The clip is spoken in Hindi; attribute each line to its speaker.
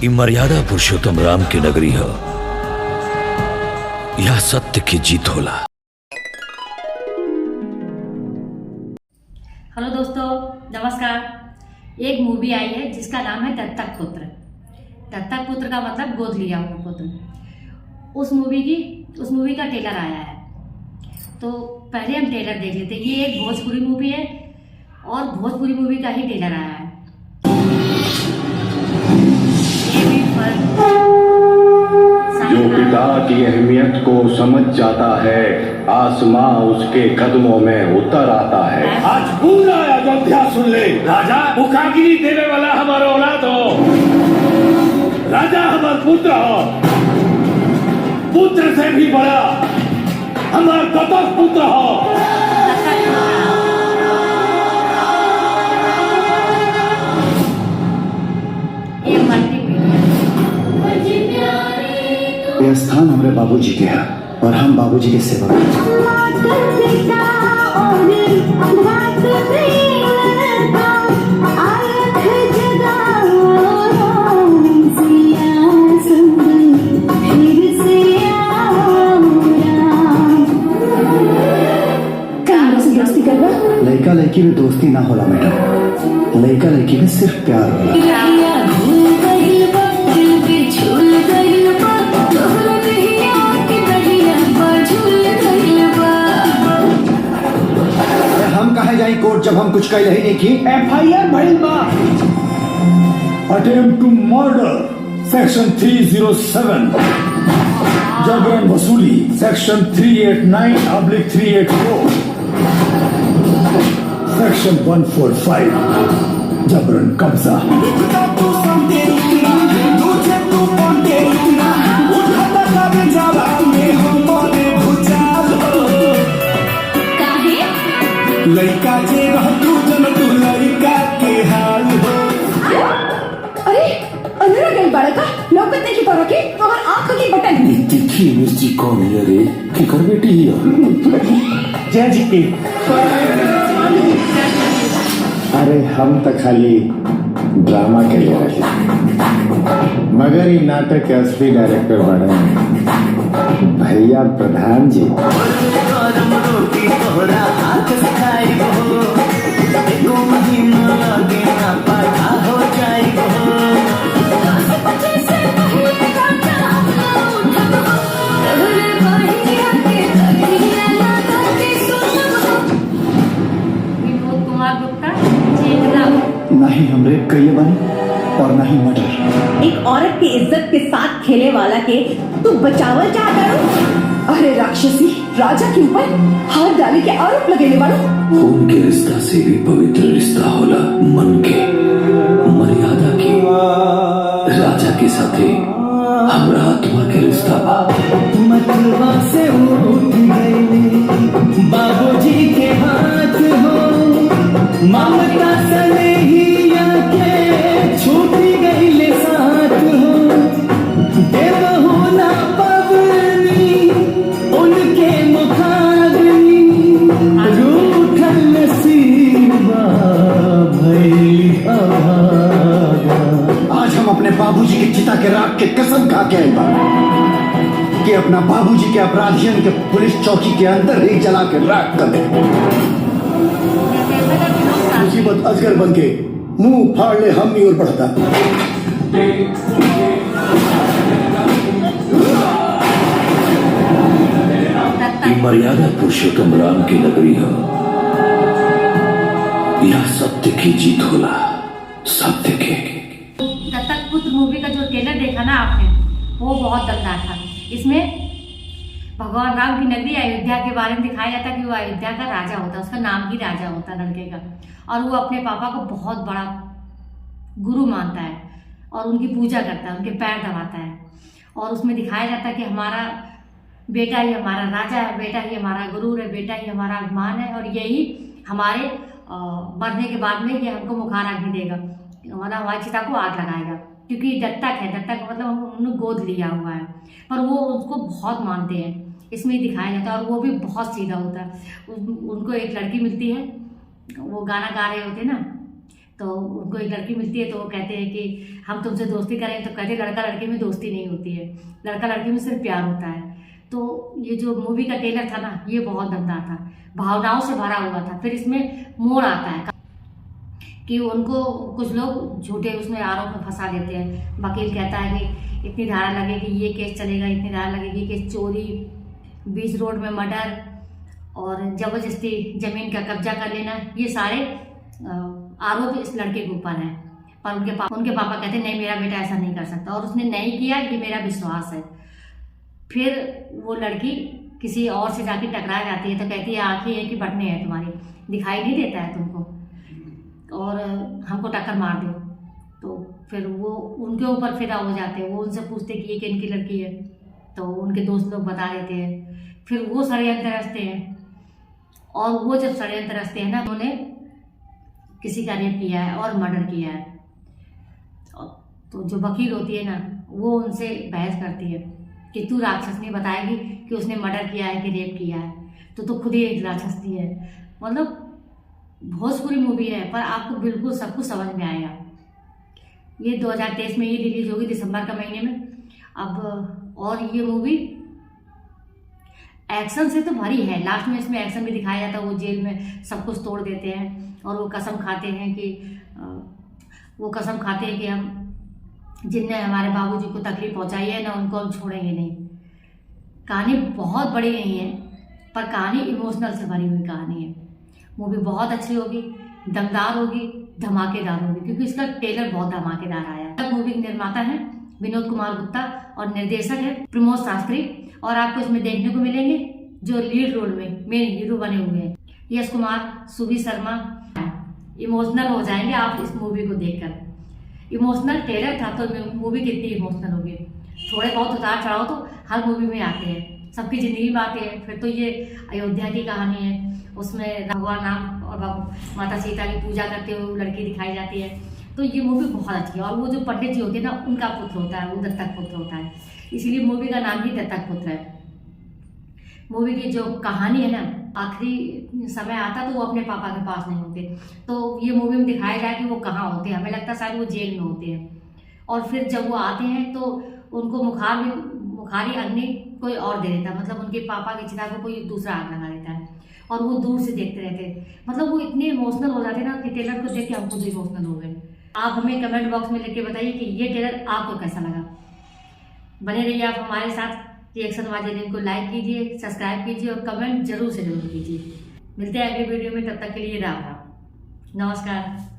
Speaker 1: ई मर्यादा पुरुषोत्तम राम की नगरी हो, यह सत्य की जीत होला।
Speaker 2: हेलो दोस्तों, नमस्कार। एक मूवी आई है जिसका नाम है दत्तक पुत्र। दत्तक पुत्र का मतलब गोद लिया हुआ पुत्र। उस मूवी का ट्रेलर आया है, तो पहले हम ट्रेलर देख लेते हैं। ये एक भोजपुरी मूवी है और भोजपुरी मूवी का ही ट्रेलर आया है।
Speaker 3: जो पिता की अहमियत को समझ जाता है, आसमां उसके कदमों में उतर आता है।
Speaker 4: आज पूरा अयोध्या सुन ले, राजा मुखागिरी देने वाला हमारा औलाद हो, राजा हमारा पुत्र हो, पुत्र से भी बड़ा हमारा दत्तक पुत्र हो।
Speaker 3: यह स्थान हमारे बाबूजी के है और हम बाबूजी के सेवक हैं। लड़का लड़की में दोस्ती ना होला मैडम, लड़का लड़की में सिर्फ प्यार होला। हम कहे जाए कोर्ट जब हम कुछ कह रही नहीं की।
Speaker 4: FIR भइल बा। अटेम्प्ट टू मर्डर सेक्शन 307, जबरन वसूली सेक्शन 389/384, सेक्शन 145 जबरन कब्जा। लड़का जे तू जन तू लड़का के हाल हो।
Speaker 5: अरे अंदर गई बालका लौकत नहीं की तरह के और आंख की बटन
Speaker 3: तीखी मिर्ची कौन है रे? की कर बेटी ही
Speaker 4: जय जी की।
Speaker 3: अरे हम तो खाली ड्रामा के लिए रहे, मगर ये नाटक के असली डायरेक्टर बने भैया प्रधान जी। नहीं हमरे कई बने और नहीं मर्डर।
Speaker 5: एक औरत की इज्जत के साथ खेले वाला के तू बचावल चाहता हो। अरे राक्षसी, राजा के ऊपर हाथ डाले के आरोप लगेने वाला।
Speaker 1: खून के रिश्ता से भी पवित्र रिश्ता होला मन के, मर्यादा के। राजा के साथे हमरा आत्मा के रिश्ता बा।
Speaker 4: मतलबा से उठ गए बाबूजी के हाथ हो, ममता सनेहिया के छूटी गई ले साथ हो। देव होना पवनी उनके मुखाग्नि, रूठल नसीबा भई अभागा।
Speaker 3: आज हम अपने बाबूजी की चिता के राख के कसम खा के आए बा कि अपना बाबूजी के अपराधियों के पुलिस चौकी के अंदर एक जला के राख कर दे। मुसीबत अजगर बन के मुंह फाड़ ले हम नहीं और बढ़ता।
Speaker 1: ई मर्यादा पुरुषोत्तम राम की नगरी हो, यह सत्य की जीत होला, सत्य के।
Speaker 2: दत्तक पुत्र मूवी का जो ट्रेलर देखा ना आपने, वो बहुत दमदार था। इसमें भगवान राम की नगरी अयोध्या के बारे में दिखाया जाता कि वो अयोध्या का राजा होता, उसका नाम ही राजा होता लड़के का, और वो अपने पापा को बहुत बड़ा गुरु मानता है और उनकी पूजा करता है, उनके पैर दबाता है। और उसमें दिखाया जाता है कि हमारा बेटा ही हमारा राजा है, बेटा ही हमारा गुरु है, बेटा ही हमारा अभिमान है, और यही हमारे मरने के बाद में ये हमको मुखार अग्नि देगा, हमारी चिता को आग लगाएगा, क्योंकि दत्तक है। दत्तक मतलब उन्होंने गोद लिया हुआ है, पर वो उसको बहुत मानते हैं, इसमें दिखाया जाता है। और वो भी बहुत सीधा होता है। उनको एक लड़की मिलती है, वो गाना गा रहे होते ना, तो उनको एक लड़की मिलती है, तो वो कहते हैं कि हम तुमसे दोस्ती करें, तो कहते हैं लड़का लड़की में दोस्ती नहीं होती है, लड़का लड़की में सिर्फ प्यार होता है। तो ये जो मूवी का ट्रेलर था ना, ये बहुत दमदार था, भावनाओं से भरा हुआ था। फिर इसमें मोड़ आता है कि उनको कुछ लोग झूठे उसमें आरोप में फंसा देते हैं। वकील कहता है कि इतनी धारा लगेगी, ये केस चलेगा, इतनी धारा लगेगी कि चोरी, बीच रोड में मर्डर और ज़बरदस्ती ज़मीन का कब्जा कर लेना, ये सारे आरोप इस लड़के के ऊपर हैं। पर उनके पापा कहते हैं नहीं, मेरा बेटा ऐसा नहीं कर सकता, और उसने नहीं किया, ये मेरा विश्वास है। फिर वो लड़की किसी और से जाके टकरा जाती है, तो कहती है आँखें है कि बटने हैं तुम्हारी, दिखाई नहीं देता है तुमको, और हमको टक्कर मार दो। तो फिर वो उनके ऊपर फिदा हो जाते हैं। वो उनसे पूछते कि ये किनकी लड़की है, तो उनके दोस्त लोग बता देते हैं। फिर वो षड्यंत्र रचते हैं, और वो जब षड्यंत्र रचते हैं ना, उन्होंने किसी का रेप किया है और मर्डर किया है। तो जो वकील होती है ना, वो उनसे बहस करती है कि तू राक्षसनी बताएगी कि उसने मर्डर किया है कि रेप किया है, तो खुद ही एक राक्षसनी है। मतलब भोजपुरी मूवी है, पर आपको बिल्कुल सब कुछ समझ में आएगा। ये 2023 में ये रिलीज होगी, दिसंबर का महीने में। अब और ये मूवी एक्शन से तो भरी है, लास्ट में इसमें एक्शन भी दिखाया जाता है। वो जेल में सब कुछ तोड़ देते हैं, और वो कसम खाते हैं कि हम जिनने हमारे बाबूजी को तकलीफ पहुंचाई है ना, उनको हम छोड़ेंगे नहीं। कहानी बहुत बड़ी नहीं है, पर कहानी इमोशनल से भरी हुई कहानी है। मूवी बहुत अच्छी होगी, दमदार होगी, धमाकेदार होगी, क्योंकि इसका ट्रेलर बहुत धमाकेदार आया। मूवी के निर्माता है विनोद कुमार गुप्ता और निर्देशक है प्रमोद शास्त्री। और आपको इसमें देखने को मिलेंगे जो लीड रोल में मेन हीरो बने हुए हैं, यश कुमार, सुभी शर्मा। इमोशनल हो जाएंगे आप इस मूवी को देखकर। इमोशनल ट्रेलर था तो मूवी कितनी इमोशनल होगी। थोड़े बहुत उतार चढ़ाव तो हर मूवी में आते हैं, सबकी जिंदगी में आते हैं। फिर तो ये अयोध्या की कहानी है, उसमें भगवान राम और माता सीता की पूजा करते हुए लड़की दिखाई जाती है। तो ये मूवी बहुत अच्छी है। और वो जो पंडित जी होते हैं ना, उनका पुत्र होता है, वो दत्तक पुत्र होता है, इसीलिए मूवी का नाम ही दत्तक पुत्र है। मूवी की जो कहानी है ना, आखिरी समय आता तो वो अपने पापा के पास नहीं होते, तो ये मूवी में दिखाया जाए कि वो कहाँ होते हैं। हमें लगता है शायद वो जेल में होते हैं, और फिर जब वो आते हैं तो उनको मुखारी अग्नि कोई और दे देता है, मतलब उनके पापा की चिता को कोई दूसरा आग लगा देता है, और वो दूर से देखते रहते। मतलब वो इतने इमोशनल हो जाते ना कि ट्रेलर को देख के हम खुद इमोशनल हो गए। आप हमें कमेंट बॉक्स में लिख के बताइए कि ये ट्रेलर आपको कैसा लगा। बने रहिए आप हमारे साथ। रिएक्शन वाले लिंक को लाइक कीजिए, सब्सक्राइब कीजिए और कमेंट जरूर से जरूर कीजिए। मिलते हैं अगले वीडियो में, तब तक के लिए राम राम, नमस्कार।